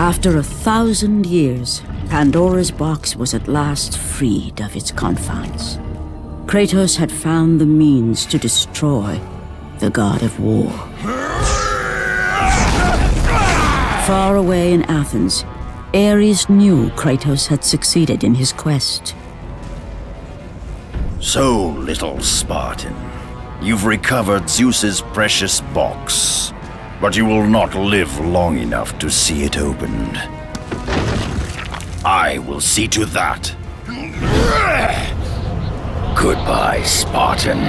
After 1,000 years, Pandora's box was at last freed of its confines. Kratos had found the means to destroy the god of war. Far away in Athens, Ares knew Kratos had succeeded in his quest. So, little Spartan, you've recovered Zeus's precious box, but you will not live long enough to see it opened. I will see to that. Goodbye, Spartan.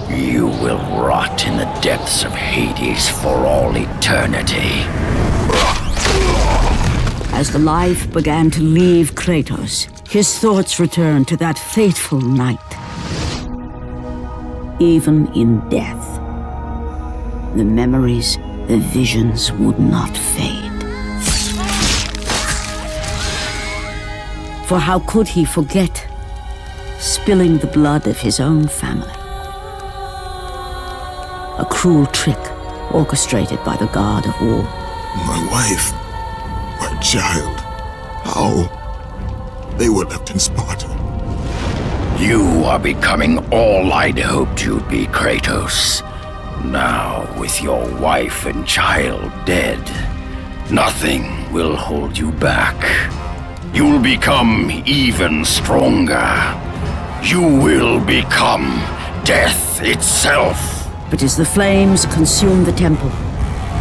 You will rot in the depths of Hades for all eternity. As the life began to leave Kratos, his thoughts returned to that fateful night. Even in death, the memories, the visions would not fade. For how could he forget spilling the blood of his own family? A cruel trick orchestrated by the god of war. My wife, my child, how? They were left in Sparta. You are becoming all I'd hoped you'd be, Kratos. Now, with your wife and child dead, nothing will hold you back. You'll become even stronger. You will become death itself. But as the flames consumed the temple,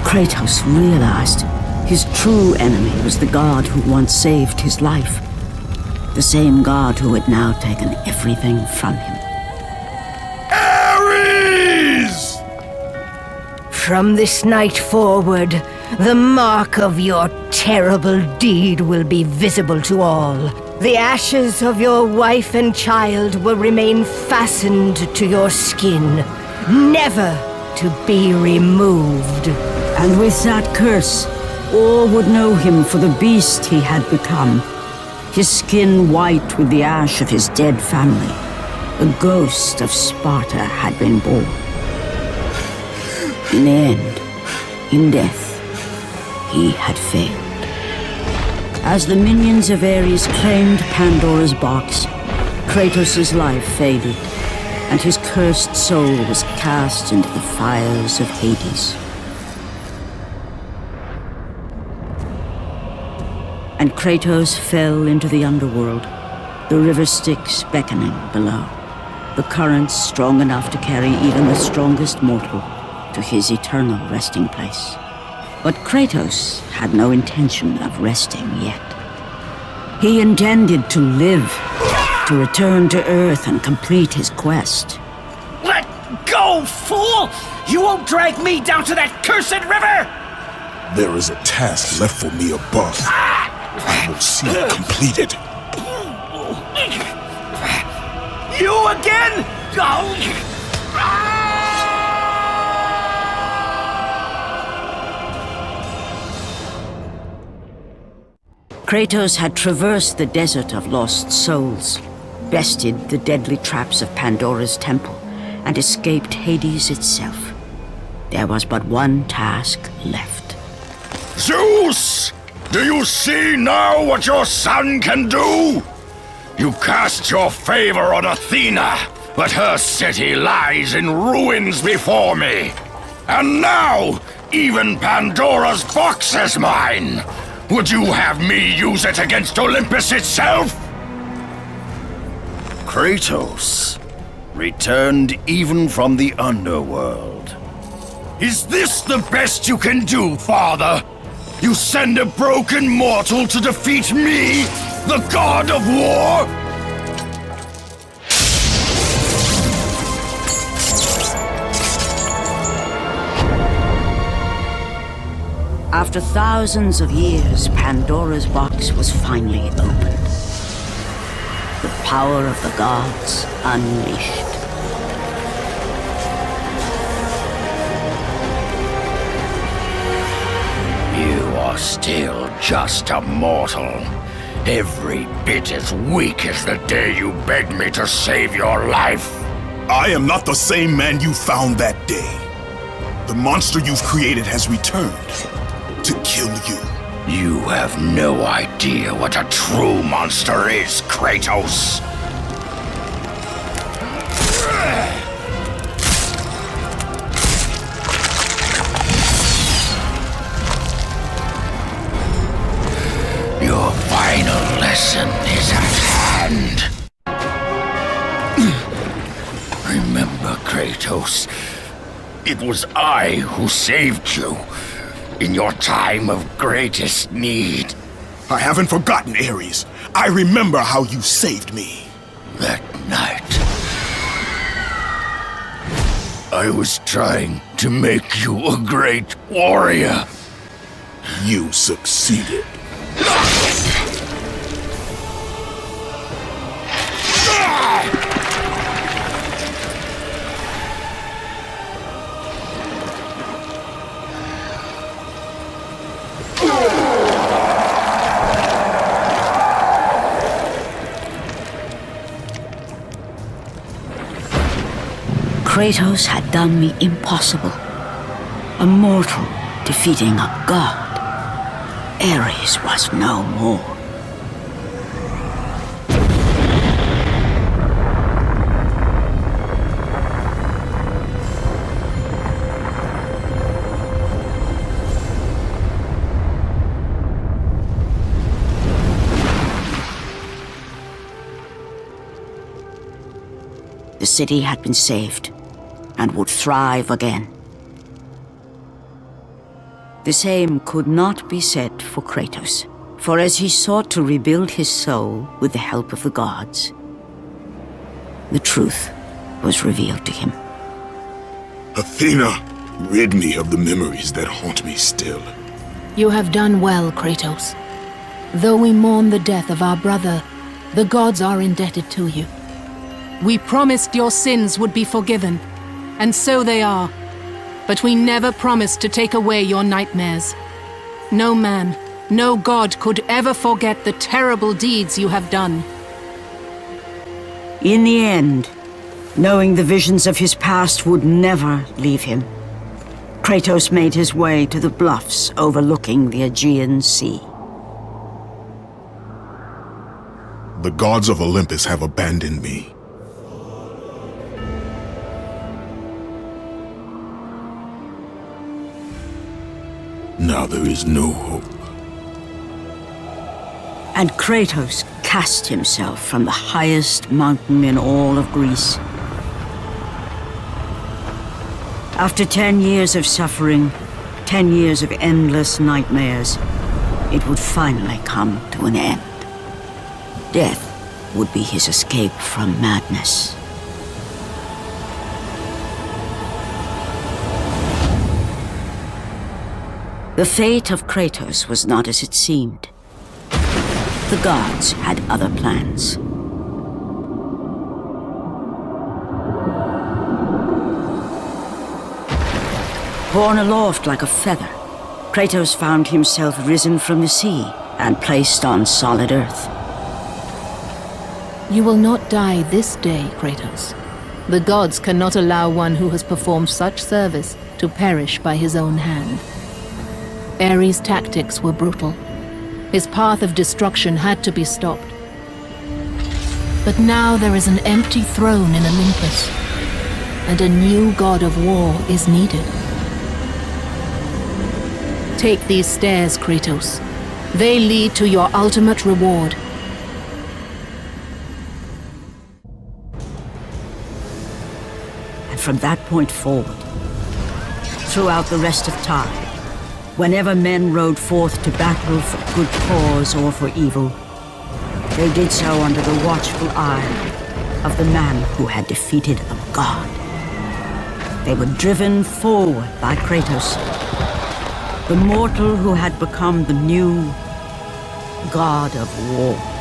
Kratos realized his true enemy was the god who once saved his life. The same god who had now taken everything from him. Ares! From this night forward, the mark of your terrible deed will be visible to all. The ashes of your wife and child will remain fastened to your skin, never to be removed. And with that curse, all would know him for the beast he had become. His skin white with the ash of his dead family. The ghost of Sparta had been born. In the end, in death, he had failed. As the minions of Ares claimed Pandora's box, Kratos' life faded, and his cursed soul was cast into the fires of Hades. And Kratos fell into the underworld, the river Styx beckoning below, the currents strong enough to carry even the strongest mortal to his eternal resting place. But Kratos had no intention of resting yet. He intended to live, to return to Earth and complete his quest. Let go, fool! You won't drag me down to that cursed river! There is a task left for me above. I will see it completed. You again? Kratos had traversed the desert of lost souls, bested the deadly traps of Pandora's temple, and escaped Hades itself. There was but one task left. Zeus! Do you see now what your son can do? You cast your favor on Athena, but her city lies in ruins before me. And now, even Pandora's box is mine. Would you have me use it against Olympus itself? Kratos, returned even from the underworld. Is this the best you can do, father? You send a broken mortal to defeat me, the god of war? After thousands of years, Pandora's box was finally opened. The power of the gods unleashed. You are still just a mortal. Every bit as weak as the day you begged me to save your life. I am not the same man you found that day. The monster you've created has returned to kill you. You have no idea what a true monster is, Kratos. Your final lesson is at hand. Remember, Kratos, it was I who saved you in your time of greatest need. I haven't forgotten, Ares. I remember how you saved me. That night, I was trying to make you a great warrior. You succeeded. Kratos had done me impossible. A mortal defeating a god. Ares was no more. The city had been saved and would thrive again. The same could not be said for Kratos, for as he sought to rebuild his soul with the help of the gods, the truth was revealed to him. Athena, rid me of the memories that haunt me still. You have done well, Kratos. Though we mourn the death of our brother, the gods are indebted to you. We promised your sins would be forgiven, and so they are. But we never promised to take away your nightmares. No man, no god could ever forget the terrible deeds you have done. In the end, knowing the visions of his past would never leave him, Kratos made his way to the bluffs overlooking the Aegean Sea. The gods of Olympus have abandoned me. Now there is no hope. And Kratos cast himself from the highest mountain in all of Greece. After 10 years of suffering, 10 years of endless nightmares, it would finally come to an end. Death would be his escape from madness. The fate of Kratos was not as it seemed. The gods had other plans. Borne aloft like a feather, Kratos found himself risen from the sea and placed on solid earth. You will not die this day, Kratos. The gods cannot allow one who has performed such service to perish by his own hand. Ares' tactics were brutal. His path of destruction had to be stopped. But now there is an empty throne in Olympus, and a new god of war is needed. Take these stairs, Kratos. They lead to your ultimate reward. And from that point forward, throughout the rest of time, whenever men rode forth to battle for good cause or for evil, they did so under the watchful eye of the man who had defeated a god. They were driven forward by Kratos, the mortal who had become the new god of war.